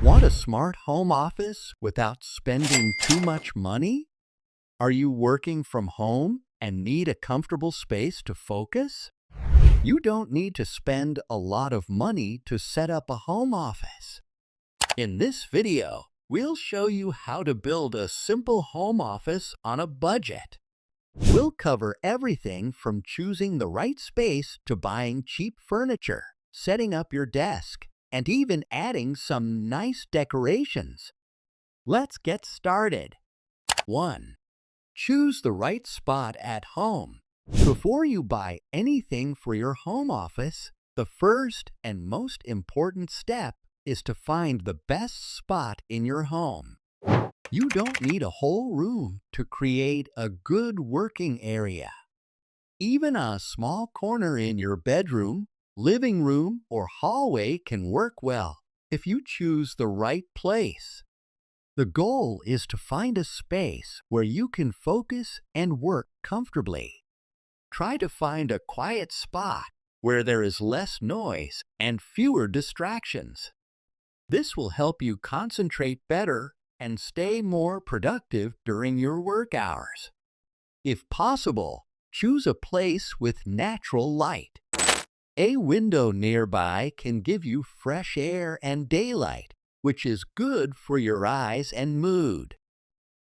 Want a smart home office without spending too much money? Are you working from home and need a comfortable space to focus? You don't need to spend a lot of money to set up a home office. In this video, we'll show you how to build a simple home office on a budget. We'll cover everything from choosing the right space to buying cheap furniture, setting up your desk, and even adding some nice decorations. Let's get started. 1. Choose the right spot at home. Before you buy anything for your home office, the first and most important step is to find the best spot in your home. You don't need a whole room to create a good working area. Even a small corner in your bedroom, living room, or hallway can work well if you choose the right place. The goal is to find a space where you can focus and work comfortably. Try to find a quiet spot where there is less noise and fewer distractions. This will help you concentrate better and stay more productive during your work hours. If possible, choose a place with natural light. A window nearby can give you fresh air and daylight, which is good for your eyes and mood.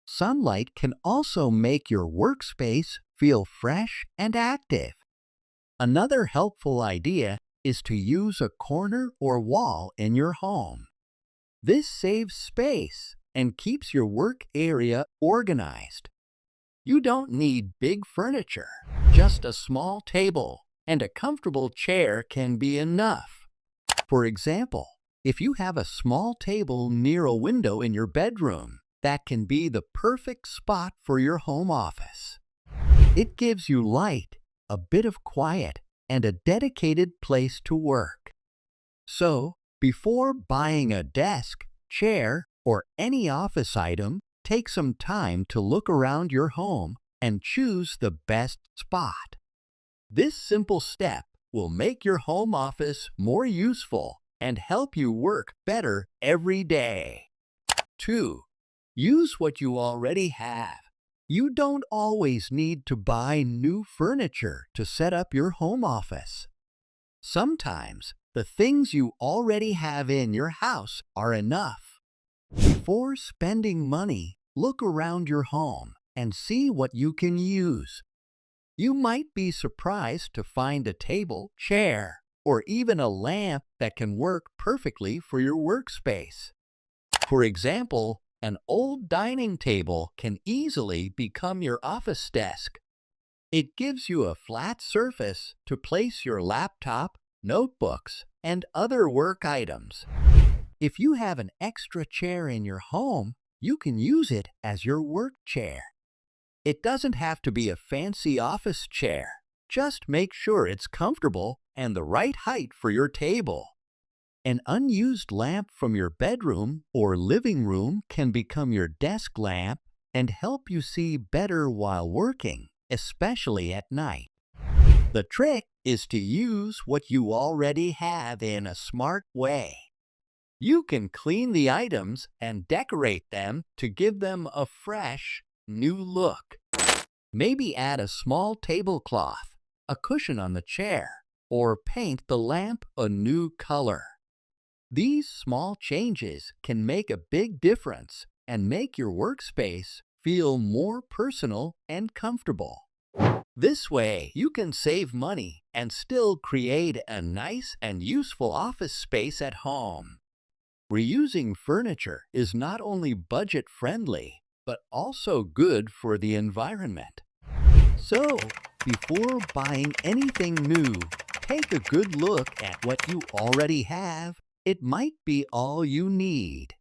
Sunlight can also make your workspace feel fresh and active. Another helpful idea is to use a corner or wall in your home. This saves space and keeps your work area organized. You don't need big furniture, just a small table and a comfortable chair can be enough. For example, if you have a small table near a window in your bedroom, that can be the perfect spot for your home office. It gives you light, a bit of quiet, and a dedicated place to work. So, before buying a desk, chair, or any office item, take some time to look around your home and choose the best spot. This simple step will make your home office more useful and help you work better every day. 2. Use what you already have. You don't always need to buy new furniture to set up your home office. Sometimes the things you already have in your house are enough. Before spending money, look around your home and see what you can use. You might be surprised to find a table, chair, or even a lamp that can work perfectly for your workspace. For example, an old dining table can easily become your office desk. It gives you a flat surface to place your laptop, notebooks, and other work items. If you have an extra chair in your home, you can use it as your work chair. It doesn't have to be a fancy office chair. Just make sure it's comfortable and the right height for your table. An unused lamp from your bedroom or living room can become your desk lamp and help you see better while working, especially at night. The trick is to use what you already have in a smart way. You can clean the items and decorate them to give them a fresh, new look. Maybe add a small tablecloth, a cushion on the chair, or paint the lamp a new color. These small changes can make a big difference and make your workspace feel more personal and comfortable. This way, you can save money and still create a nice and useful office space at home. Reusing furniture is not only budget-friendly, but also good for the environment. So, before buying anything new, take a good look at what you already have. It might be all you need.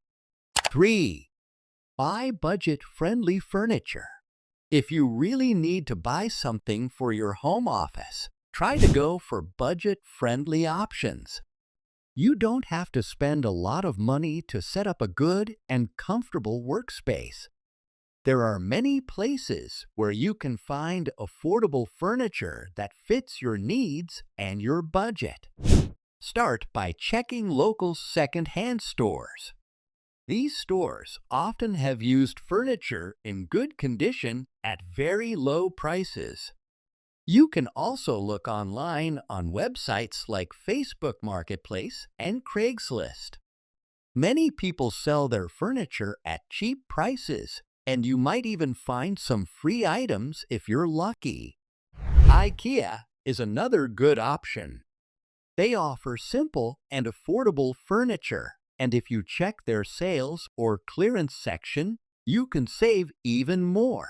3. Buy budget-friendly furniture. If you really need to buy something for your home office, try to go for budget-friendly options. You don't have to spend a lot of money to set up a good and comfortable workspace. There are many places where you can find affordable furniture that fits your needs and your budget. Start by checking local second-hand stores. These stores often have used furniture in good condition at very low prices. You can also look online on websites like Facebook Marketplace and Craigslist. Many people sell their furniture at cheap prices, and you might even find some free items if you're lucky. IKEA is another good option. They offer simple and affordable furniture, and if you check their sales or clearance section, you can save even more.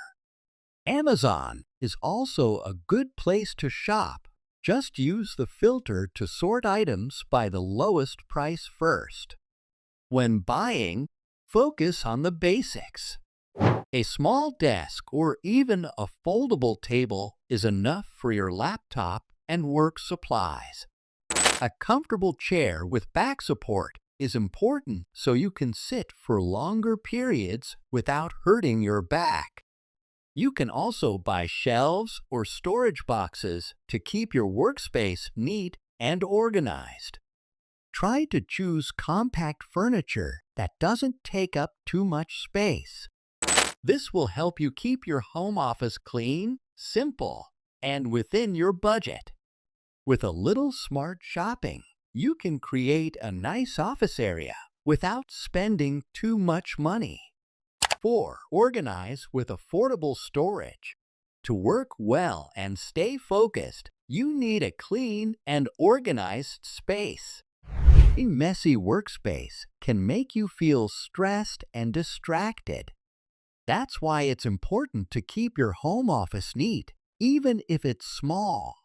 Amazon is also a good place to shop. Just use the filter to sort items by the lowest price first. When buying, focus on the basics. A small desk or even a foldable table is enough for your laptop and work supplies. A comfortable chair with back support is important so you can sit for longer periods without hurting your back. You can also buy shelves or storage boxes to keep your workspace neat and organized. Try to choose compact furniture that doesn't take up too much space. This will help you keep your home office clean, simple, and within your budget. With a little smart shopping, you can create a nice office area without spending too much money. 4. Organize with affordable storage. To work well and stay focused, you need a clean and organized space. A messy workspace can make you feel stressed and distracted. That's why it's important to keep your home office neat, even if it's small.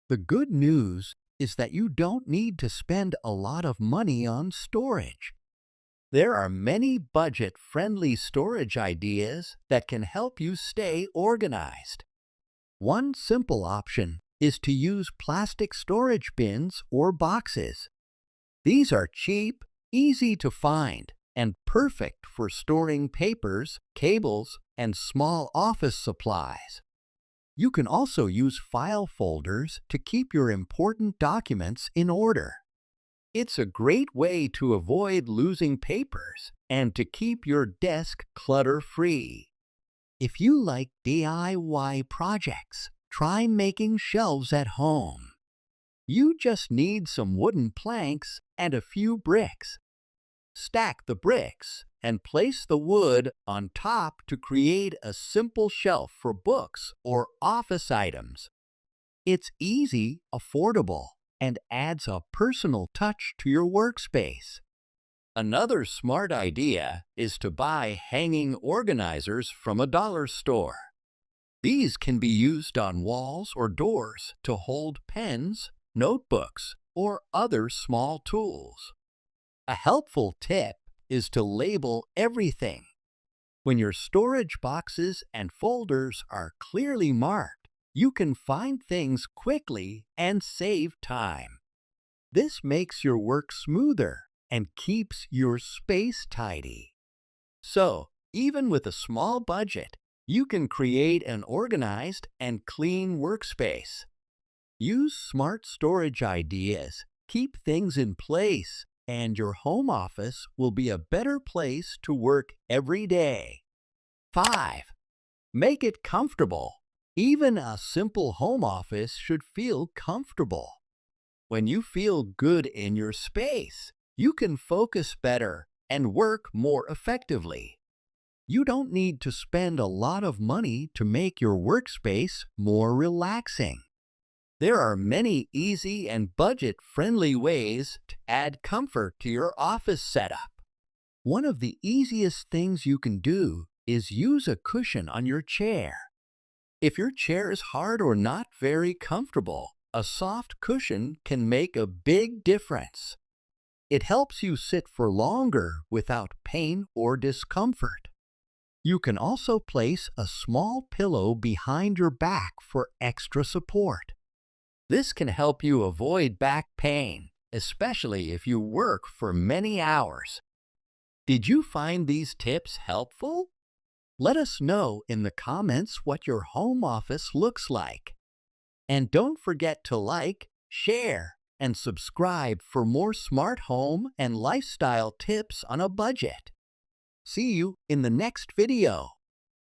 The good news is that you don't need to spend a lot of money on storage. There are many budget-friendly storage ideas that can help you stay organized. One simple option is to use plastic storage bins or boxes. These are cheap, easy to find, and perfect for storing papers, cables, and small office supplies. You can also use file folders to keep your important documents in order. It's a great way to avoid losing papers and to keep your desk clutter-free. If you like DIY projects, try making shelves at home. You just need some wooden planks and a few bricks. Stack the bricks and place the wood on top to create a simple shelf for books or office items. It's easy, affordable, and adds a personal touch to your workspace. Another smart idea is to buy hanging organizers from a dollar store. These can be used on walls or doors to hold pens, notebooks, or other small tools. A helpful tip is to label everything. When your storage boxes and folders are clearly marked, you can find things quickly and save time. This makes your work smoother and keeps your space tidy. So, even with a small budget, you can create an organized and clean workspace. Use smart storage ideas, keep things in place, and your home office will be a better place to work every day. 5. Make it comfortable. Even a simple home office should feel comfortable. When you feel good in your space, you can focus better and work more effectively. You don't need to spend a lot of money to make your workspace more relaxing. There are many easy and budget-friendly ways to add comfort to your office setup. One of the easiest things you can do is use a cushion on your chair. If your chair is hard or not very comfortable, a soft cushion can make a big difference. It helps you sit for longer without pain or discomfort. You can also place a small pillow behind your back for extra support. This can help you avoid back pain, especially if you work for many hours. Did you find these tips helpful? Let us know in the comments what your home office looks like. And don't forget to like, share, and subscribe for more smart home and lifestyle tips on a budget. See you in the next video.